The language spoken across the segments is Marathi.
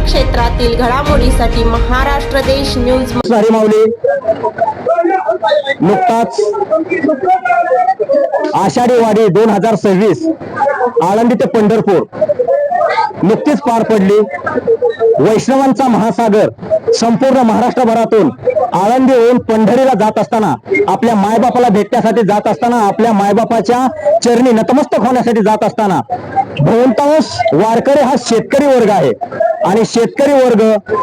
क्षेत्रातील घडामोडीसाठी महाराष्ट्र देश न्यूज माऊली नुकताच आषाढी वारी 2026 आळंदी ते पंढरपूर नुकतीच पार पडली। वैष्णवांचा महासागर संपूर्ण महाराष्ट्रभरातून आळंदी होऊन पंढरीला जात असताना, आपल्या मायबापाला भेटण्यासाठी जात असताना, आपल्या मायबापाच्या चरणी नतमस्तक होण्यासाठी जात असताना बहुतांश वारकरी हा शेतकरी वर्ग आहे आणि शेतकरी वर्ग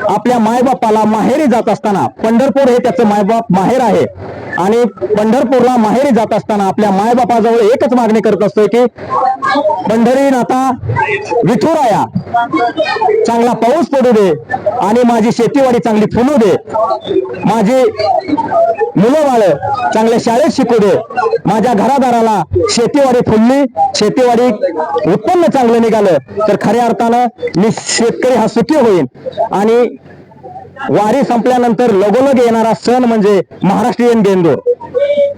आपल्या मायबापाला माहेरी जात असताना, पंढरपूर हे त्याचं मायबाप माहेर आहे आणि पंढरपूरला माहेरी जात असताना आपल्या मायबापाजवळ एकच मागणी करत असतोय की पंढरीनाथा विठुराया चांगला पाऊस पडू दे आणि माझी शेतीवाडी चांगली फुलू दे, माझी मुलं बाळ चांगल्या शाळेत शिकू दे, माझ्या घरादाराला शेतीवाडी फुलली, शेतीवाडी उत्पन्न चांगलं निघालं तर खऱ्या अर्थानं मी शेतकरी हा सुखी होईल। आणि वारी संपल्यानंतर लगोलग येणारा सण म्हणजे महाराष्ट्रीयन बेंदूर।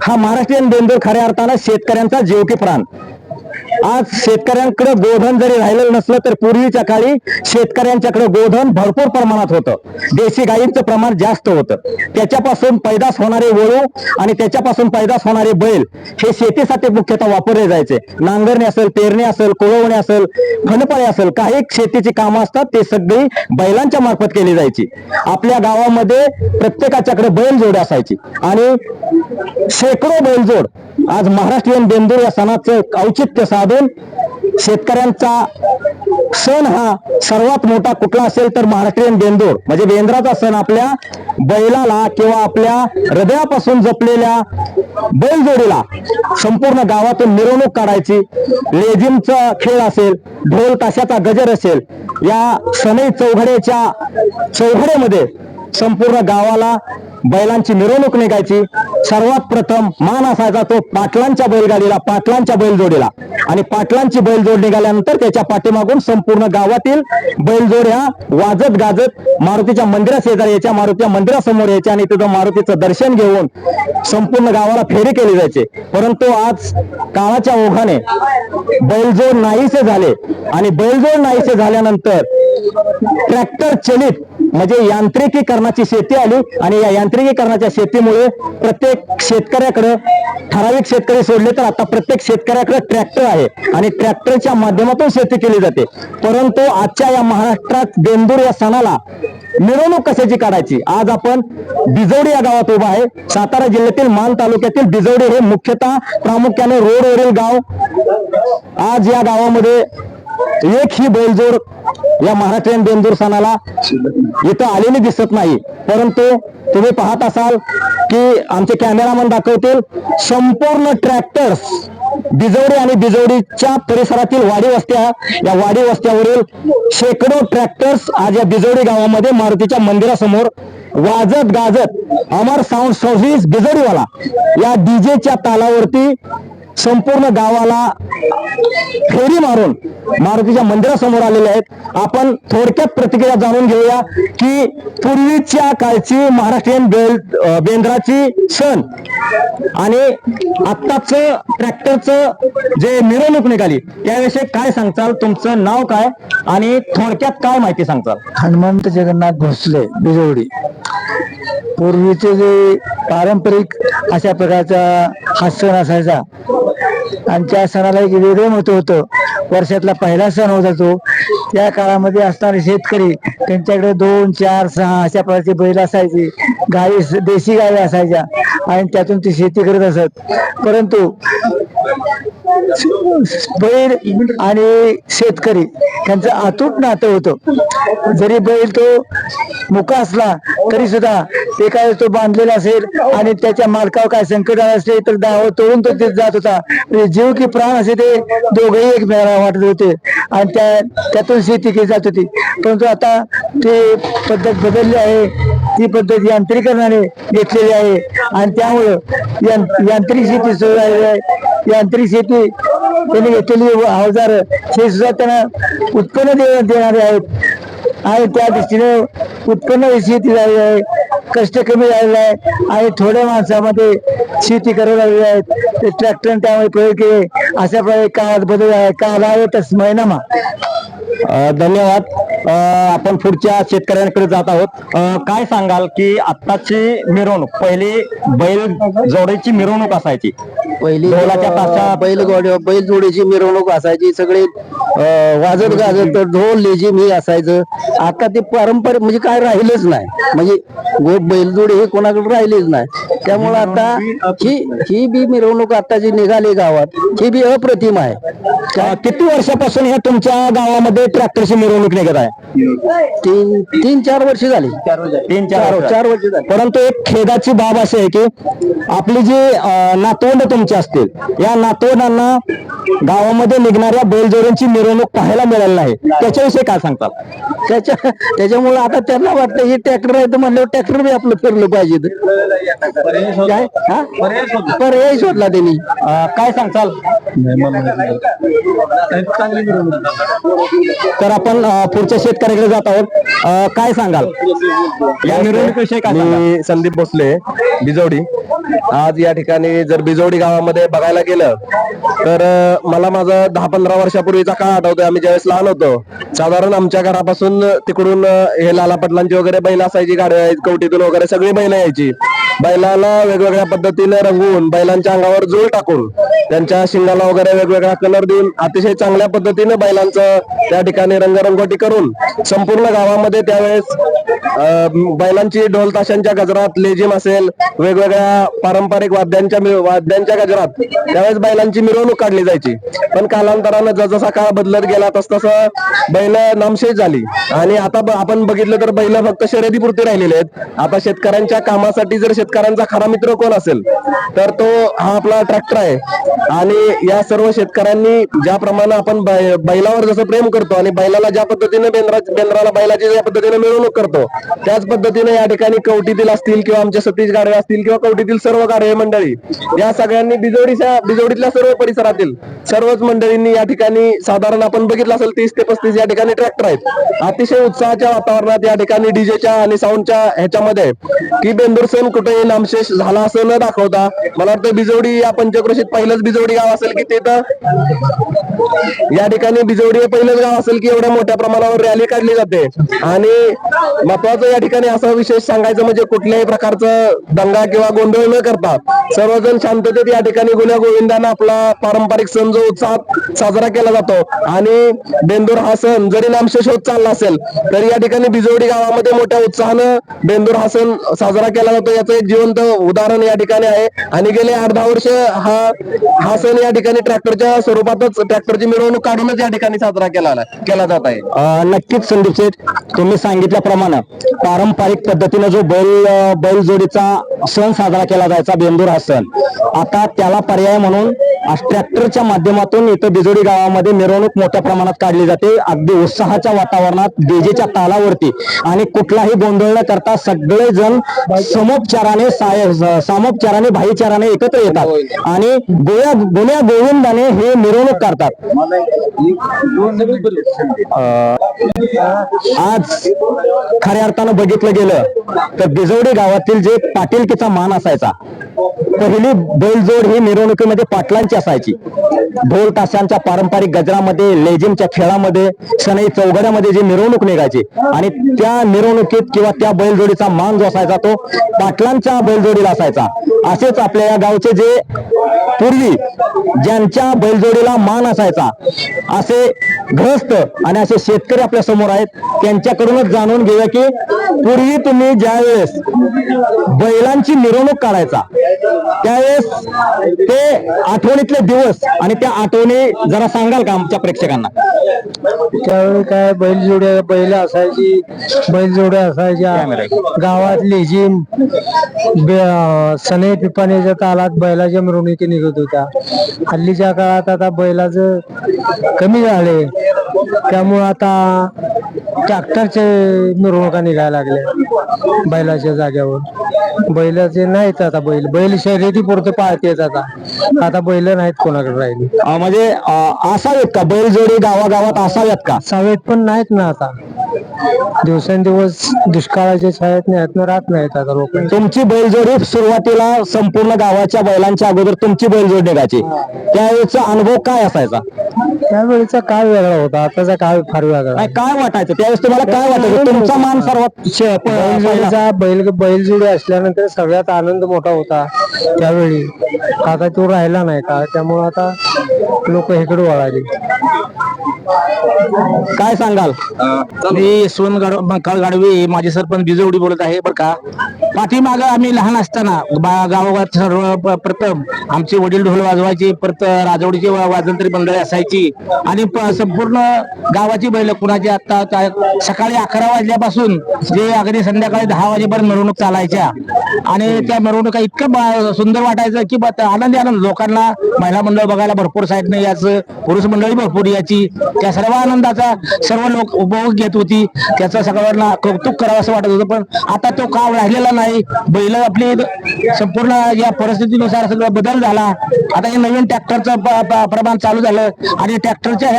हा महाराष्ट्रीयन बेंदूर खऱ्या अर्थानं शेतकऱ्यांचा जीव की प्राण। आज शेतकऱ्यांकडे गोधन जरी राहिलेलं नसलं तर पूर्वीच्या काळी शेतकऱ्यांच्याकडे गोधन भरपूर प्रमाणात होतं, देशी गायींचं प्रमाण जास्त होतं, त्याच्यापासून पैदास होणारे वळू आणि त्याच्यापासून पैदास होणारे बैल हे शेतीसाठी मुख्यतः वापरले जायचे। नांगरणी असेल, पेरणी असेल, कोळवणी असेल, फणपाळी असेल, काही शेतीची कामं असतात ते सगळी बैलांच्या मार्फत केली जायची। आपल्या गावामध्ये प्रत्येकाच्याकडे बैलजोड असायची आणि शेकडो बैलजोड आज महाराष्ट्रीयन बेंदूर या सणाचं औचित्य साधून शेतकऱ्यांचा सण हा सर्वात मोठा कुठला असेल तर महाराष्ट्रीयन बेंदूर म्हणजे बेंद्राचा सण। आपल्या बैलाला किंवा आपल्या हृदयापासून जपलेल्या बैलजोडीला संपूर्ण गावातून मिरवणूक काढायची, लेझिमचा खेळ असेल, ढोल ताशाचा गजर असेल, या सनई चौघड्यामध्ये संपूर्ण गावाला बैलांची मिरवणूक निघायची। सर्वात प्रथम मान असायचा तो पाटलांच्या बैलगाडीला, पाटलांच्या बैलजोडीला आणि पाटलांची बैलजोड निघाल्यानंतर त्याच्या पाठीमागून संपूर्ण गावातील बैलजोड ह्या वाजत गाजत मारुतीच्या मंदिरा शेजारी यायच्या, मारुतीच्या मंदिरासमोर यायच्या आणि तिथं मारुतीचं दर्शन घेऊन संपूर्ण गावाला फेरी केली जायची। परंतु आज काळाच्या ओघाने बैलजोड नाहीसे झाले आणि बैलजोड नाहीसे झाल्यानंतर ट्रॅक्टर चलित म्हणजे यांत्रिकीकरणाची शेती आली आणि या यांत्रिकीकरणाच्या शेतीमुळे प्रत्येक शेतकऱ्याकडे, ठराविक शेतकरी सोडले तर आता प्रत्येक शेतकऱ्याकडे ट्रॅक्टर आहे आणि ट्रॅक्टरच्या माध्यमातून शेती केली जाते। परंतु आजच्या या महाराष्ट्रात बेंदूर या सणाला मिरवणूक कशाची काढायची? आज आपण बिजवडी या गावात उभा आहे। सातारा जिल्ह्यातील मान तालुक्यातील बिजवडी हे मुख्यतः प्रामुख्याने रोडवरील गाव। आज या गावामध्ये एक ही बैलजोड या महाराष्ट्रीयन बेंदूर सणाला इथं आलेली दिसत नाही। परंतु तुम्ही पाहत असाल की आमचे कॅमेरामन दाखवतील संपूर्ण ट्रॅक्टर्स बिजवडी आणि बिजवडीच्या परिसरातील वाडी वस्त्या, या वाडी वस्त्यावरील शेकडो ट्रॅक्टर्स आज या बिजवडी गावामध्ये मारुतीच्या मंदिरासमोर वाजत गाजत अमर साऊंड सर्व्हिस बिजवडीवाला या डीजेच्या तालावरती संपूर्ण गावाला फेरी मारून मारुतीच्या मंदिरासमोर आलेले आहेत। आपण थोडक्यात प्रतिक्रिया जाणून घेऊया की पूर्वीच्या काळची महाराष्ट्रीयन बेंद्राची सण आणि आत्ताच ट्रॅक्टरचं जे मिरवणूक निघाली त्याविषयी काय सांगताल? तुमचं नाव काय आणि थोडक्यात काय माहिती सांगताल? हनुमंत जगन्नाथ भोसले बिजवडी। पूर्वीचे जे पारंपरिक अशा प्रकारचा हा सण असायचा आणि त्या सणाला एक वेगळं महत्व होतं। वर्षातला पहिला सण होता तो। त्या काळामध्ये असणारे शेतकरी त्यांच्याकडे 2, 4, 6 अशा प्रकारचे बैल असायचे, गाई देशी गाई असायच्या आणि त्यातून ती शेती करत असत। परंतु बैल आणि शेतकरी यांचं अतूट नातं होतं। जरी बैल तो मुका असला तरी सुद्धा ते काय तो बांधलेला असेल आणि त्याच्या मालकावर काय संकट आलं असेल तर दाव तोडून तो तिथे जात होता। म्हणजे जीव की प्राण असे ते दोघेही एकमेकाला वाटत होते आणि त्यातून शेती केली जात होती। परंतु आता ते पद्धत बदलली आहे, ती पद्धत यांत्रिकरणाने घेतलेली आहे आणि त्यामुळं यांत्रिक शेती सुरू झालेली आहे। यांत्रिक शेती त्यांनी घेतलेली अवजार हे सुद्धा त्यांना उत्पन्न देणारे आहेत आणि त्या दृष्टीने उत्पन्न शेती झालेली आहे, कष्ट कमी झालेला आहे आणि थोड्या माणसामध्ये शेती करायला लागलेली आहेत। ते ट्रॅक्टर त्यामुळे प्रयोग केले, अशा प्रकारे काळात बदल आहे। काल आहे तस महिनामा धन्यवाद. आपण पुढच्या शेतकऱ्यांकडे जात आहोत. काय सांगाल की आत्ताची मिरवणूक, पहिली बैल जोडीची मिरवणूक असायची, पहिली ढोलाच्या ताशा- बैल जोडीची मिरवणूक असायची, सगळे वाजत गाजत ढोल लेझिम हे असायचं. आता ते पारंपरिक म्हणजे काय राहिलंच नाही, म्हणजे बैलजोडी हे कोणाकडे राहिलेच नाही. त्यामुळे आता ही बी मिरवणूक आता जी निघाली गावात ही बी अप्रतिम आहे. किती वर्षापासून ह्या तुमच्या गावामध्ये ट्रॅक्टरची मिरवणूक निघत आहे? 3-4 वर्ष झाली. 3-4 वर्ष झाली. परंतु एक खेदाची बाब अशी आहे की आपली जी नातवंड तुमची असतील, या नातवंडांना गावामध्ये निघणाऱ्या बैलजोड्यांची मिरवणूक पाहायला मिळाली नाही. त्याच्याविषयी काय सांगतात? त्याच्यामुळे आता त्यांना वाटतं हे ट्रॅक्टर आहे तर म्हणल्यावर ट्रॅक्टर बी आपलं फिरलं पाहिजे. काय पर्याय शोधला त्यांनी. काय सांगताल? तर आपण पुढच्या शेतकऱ्याकडे जात आहोत. काय सांगाल या मिरवणुकीविषयी? काय सांगाल? मी संदीप भोसले, बिजवडी. आज या ठिकाणी जर बिजवडी गावामध्ये बघायला गेलं तर मला माझं 10-15 वर्षापूर्वीचा काळ आठवतोय. आम्ही ज्यावेळेस लहान होतो, साधारण आमच्या घरापासून तिकडून हे लाला पटलांची वगैरे बैल असायची, गाड्या कवटीतून वगैरे सगळी बैल यायची. बैलाला वेगवेगळ्या पद्धतीने रंगवून, बैलांच्या अंगावर झूल टाकून, त्यांच्या शिंगाला वगैरे वेगवेगळा कलर देऊन अतिशय चांगल्या पद्धतीने बैलांचं त्या ठिकाणी रंगरंगोटी करून संपूर्ण गावामध्ये त्यावेळेस बैलांची ढोल ताशांच्या गजरात, लेझिम असेल, वेगवेगळ्या पारंपरिक वाद्यांच्या गजरात त्यावेळेस बैलांची मिरवणूक काढली जायची. पण कालांतरानं जसा काळ बदलत गेला तसं बैल नामशेष झाली. आणि आता आपण बघितलं तर बैल फक्त शर्यतीपुरते राहिलेले आहेत. आता शेतकऱ्यांच्या कामासाठी जर शेतकऱ्यांचा खरा मित्र कोण असेल तर तो हा आपला ट्रॅक्टर आहे. आणि या सर्व शेतकऱ्यांनी ज्याप्रमाणे आपण बैलावर जसं प्रेम करतो आणि बैलाला ज्या पद्धतीने बेंद्राला बैलाची ज्या पद्धतीने मिरवणूक करतो, त्याच पद्धतीने या ठिकाणी कवटीतील असतील किंवा आमच्या सतीश गाडवे असतील किंवा कवटीतील सर्व गाडवे मंडळी, या सगळ्यांनी बिजवडीतल्या सर्व परिसरातील सर्वच मंडळींनी या ठिकाणी साधारण आपण बघितलं असेल 30 ते 35 या ठिकाणी ट्रॅक्टर आहेत. अतिशय उत्साहाच्या वातावरणात या ठिकाणी डीजेच्या आणि साऊंडच्या ह्याच्यामध्ये की बेंदूर सण कुठेही नामशेष झाला असं न दाखवता, मला वाटतं बिजवडी या पंचक्रोशीत पहिलंच बिजवडी गाव असेल की तिथं या ठिकाणी बिजवडी हे पहिलंच गाव असेल की एवढ्या मोठ्या प्रमाणावर रॅली काढली जाते. आणि महत्वाचं या ठिकाणी असा विशेष सांगायचं म्हणजे कुठल्याही प्रकारचं दंगा किंवा गोंधळ न करता सर्वजण शांततेत या ठिकाणी गुण्या गोविंदानं आपला पारंपरिक सण जो उत्साहात साजरा केला जातो. आणि बेंदूर हा सण जरी नामशेष होत चालला असेल तरी या ठिकाणी बिजवडी गावामध्ये मोठ्या उत्साहानं बेंदूर हा सण साजरा केला जातो. याचं एक जिवंत उदाहरण या ठिकाणी आहे. आणि गेले 8-10 वर्ष हा सण या ठिकाणी ट्रॅक्टरच्या स्वरूपातच, ट्रॅक्टरची मिरवणूक काढूनच या ठिकाणी साजरा केला जात आहे. नक्कीच संदीप शेठ, तुम्ही सांगितल्याप्रमाणे पारंपरिक पद्धतीने जो बैलजोडीचा सण साजरा केला जायचा, बेंदूर हा सण, आता त्याला पर्याय म्हणून ट्रॅक्टरच्या माध्यमातून इथं बिजोडी गावामध्ये मिरवणूक मोठ्या प्रमाणात काढली जाते. अगदी उत्साहाच्या वातावरणात, डीजेच्या तालावरती, आणि कुठलाही गोंधळ न करता सगळेजण सामोपचाराने भाईचाराने एकत्र येतात आणि गुण्या गोविंदाने हे मिरवणूक काढतात. आज खऱ्या अर्थानं बघितलं गेलं तर बिजवडी गावातील जे पाटीलकीचा मान असायचा, पहिली बैलजोड ही मिरवणुकीमध्ये पाटलांची असायची. ढोल ताशांच्या पारंपरिक गजरामध्ये, लेझिमच्या खेळामध्ये, सनई चौघड्यामध्ये जी मिरवणूक निघायची आणि त्या मिरवणुकीत किंवा त्या बैलजोडीचा मान जो असायचा तो पाटलांच्या बैलजोडीला असायचा. असेच आपल्या या गावचे जे पूर्वी ज्यांच्या बैलजोडीला मान असायचा असे ग्रस्त आणि असे शेतकरी आपल्या समोर आहेत. त्यांच्याकडूनच जाणून घेऊया की पूर्वी तुम्ही ज्या वेळेस बैलांची मिरवणूक काढायचा त्यावेळेस ते आठवणीतले दिवस आणि त्या आठवणी जरा सांगाल का आमच्या प्रेक्षकांना? त्यावेळी काय बैल असायची, बैलजोड्या असायच्या गावात, लेझिम, सनई पिपाण्याच्या तालात बैलाच्या मिरवणुकी निघत होत्या. हल्लीच्या काळात आता बैलाचं कमी झाले, त्यामुळे आता ट्रॅक्टरचे मिरवणुका निघायला लागल्या बैलाच्या जाग्यावर. बैलाचे नाहीत आता, बैल शर्यती पुरते पाळतेच आता बैल नाहीत कोणाकडे राहिली. म्हणजे असावेत का बैलजोडी गावागावात असाव्यात का? सावेत पण नाहीत ना आता, दिवसेंदिवस दुष्काळाच्या छायेत राहत नाहीत आता लोक. तुमची बैलजोडी सुरुवातीला संपूर्ण गावाच्या बैलांच्या अगोदर तुमची बैलजोडी निघायची, त्यावेळेचा अनुभव काय असायचा? त्यावेळेचा काळ वेगळा होता, आताचा काळ फार वेगळा. नाही, काय वाटायचं त्यावेळेस तुम्हाला? काय वाटायचं? तुमचा मान सर्वात बैलजोडीचा बैलजोडी असल्यानंतर सगळ्यात आनंद मोठा होता त्यावेळी. आता तो राहिला नाही का, त्यामुळे आता लोक इकडे वळाले. काय सांगाल? मी यशवंत काळ गाडवे, माझे सरपंच बिजवडी बोलत आहे. बरं का, पाठीमाग आम्ही लहान असताना गावागावात सर्व प्रथम आमचे वडील ढोल वाजवायचे, परत राजवडीची वाजंत्री मंडळी असायची आणि संपूर्ण गावाची बैल कुणाची आता सकाळी 11 वाजल्यापासून जे अगदी संध्याकाळी 10 वाजेपर्यंत मिरवणूक चालायच्या आणि त्या मिरवणुका इतकं सुंदर वाटायचं की आनंदी आनंद. लोकांना महिला मंडळ बघायला भरपूर साईड नाही याचं, पुरुष मंडळी भरपूर याची. त्या सर्व आनंदाचा सर्व लोक उपभोग घेत होती. त्याचं सगळ्यांना कौतुक करावं असं वाटत होतं. पण आता तो काळ राहिलेला नाही. बैल आपली संपूर्ण या परिस्थितीनुसार सगळं बदल झाला. आता हे नवीन ट्रॅक्टरचं प्रमाण चालू झालं आणि ट्रॅक्टरच्या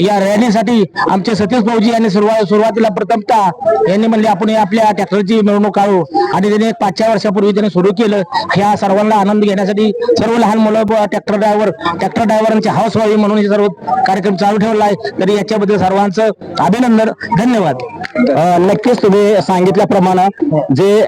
या रॅलीसाठी आमचे सतीश भाऊजी यांनी सुरुवातीला प्रथमतः यांनी म्हणले आपण आपल्या ट्रॅक्टरची मिरवणूक काढू आणि त्यांनी 5-6 वर्षापूर्वी त्यांनी सुरू केलं. ह्या सर्वांना आनंद घेण्यासाठी सर्व लहान मुलं ट्रॅक्टर ड्रायव्हरांची हाऊस व्हावी म्हणून हे सर्व कार्यक्रम चालू ठेवला आहे. तरी याच्याबद्दल सर्वांचं अभिनंदन, धन्यवाद. नक्कीच तुम्ही सांगितल्याप्रमाणे जे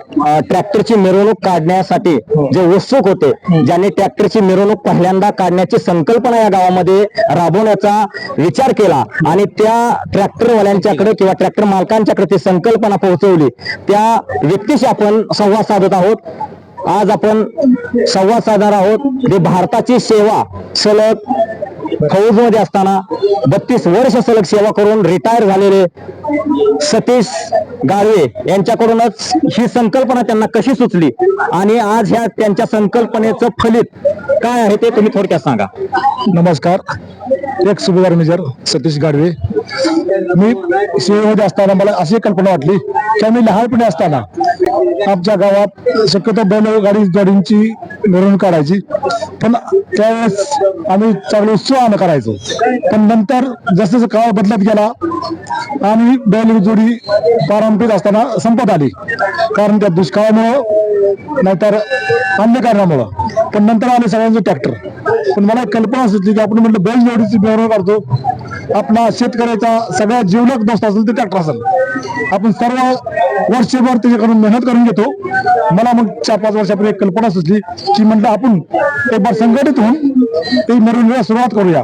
ट्रॅक्टरची मिरवणूक काढण्यासाठी जे उत्सुक होते, ज्यांनी ट्रॅक्टरची मिरवणूक पहिल्यांदा काढण्याची संकल्पना या गावामध्ये राबवण्याचा विचार केला आणि त्या ट्रॅक्टरवाल्यांच्याकडे किंवा ट्रॅक्टर मालकांच्याकडे ती संकल्पना पोहोचवली, त्या व्यक्तीशी आपण संवाद साधत आहोत. आज आपण संवाद साधणार आहोत जे भारताची सेवा सलग फौजमध्ये असताना 32 वर्ष सलग सेवा करून रिटायर झालेले सतीश गाडवे यांच्याकडूनच ही संकल्पना त्यांना कशी सुचली आणि आज ह्या त्यांच्या संकल्पनेचं फलित काय आहे ते तुम्ही थोडक्यात सांगा. नमस्कार, एक सुभेदार मेजर सतीश गाडवे. मी सेवेमध्ये असताना मला अशी कल्पना वाटली की आम्ही लहानपणी असताना आमच्या गावात शक्यतो बैलगाडी जोडींची मिरवणूक काढायची, पण त्यावेळेस आम्ही चांगले उत्सवानं करायचो. पण नंतर जसं काळ बदलत गेला आणि बैलजोडी पारंपरिक असताना संपत आली, कारण त्या दुष्काळामुळं नाहीतर अन्य कारणामुळं. पण नंतर आले सगळ्यांचे ट्रॅक्टर. पण मला कल्पना सुचली की आपण म्हटलं बैलजोडीची मिरवणूक काढतो, आपला शेतकऱ्याचा सगळ्यात जीवलग दोस्त असेल ते ट्रॅक्टर असेल. आपण सर्व वर्षभर त्याच्याकडून मेहनत करून घेतो. मला मग 4-5 वर्षापूर्वी एक कल्पना सुचली की म्हटलं आपण एक बार संघटित होऊन ते मिरवणुकीला सुरुवात करूया.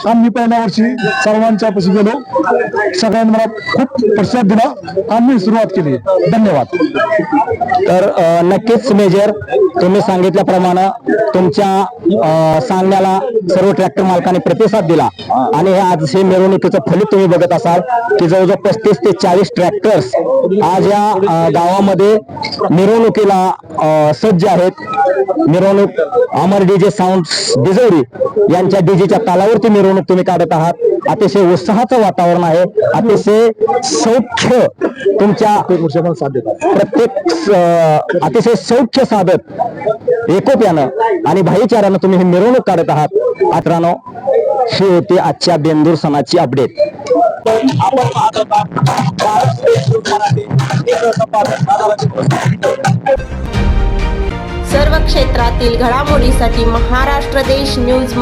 आम्ही पहिल्या वर्षी सर्वांच्या पाशी गेलो, सगळ्यांनी मला खूप प्रतिसाद दिला, आम्ही सुरुवात केली. धन्यवाद. तर नक्कीच मेजर, तुम्ही सांगितल्याप्रमाणे तुमच्या सांगण्याला सर्व ट्रॅक्टर मालकांनी प्रतिसाद दिला आणि हे आज हे मिरवणुकीचं फलित तुम्ही बघत असाल की जवळजवळ 35 ते 40 ट्रॅक्टर्स आज या गावामध्ये मिरवणुकीला सज्ज आहेत. मिरवणूक अमर डीजे साऊंड्स बिजवडी यांच्या डीजेच्या तालावरती मिरवणूक तुम्ही काढत आहात. अतिशय उत्साहाचं वातावरण आहे, अतिशय सौख्य तुमच्या प्रत्येक अतिशय सौख्य साधत एकोप्यानं आणि भाईचारानं तुम्ही ही मिरवणूक काढत आहात. मित्रांनो, ही होती आजच्या बेंदूर सणाची अपडेट. सर्व क्षेत्रातील घडामोडीसाठी महाराष्ट्र देश न्यूज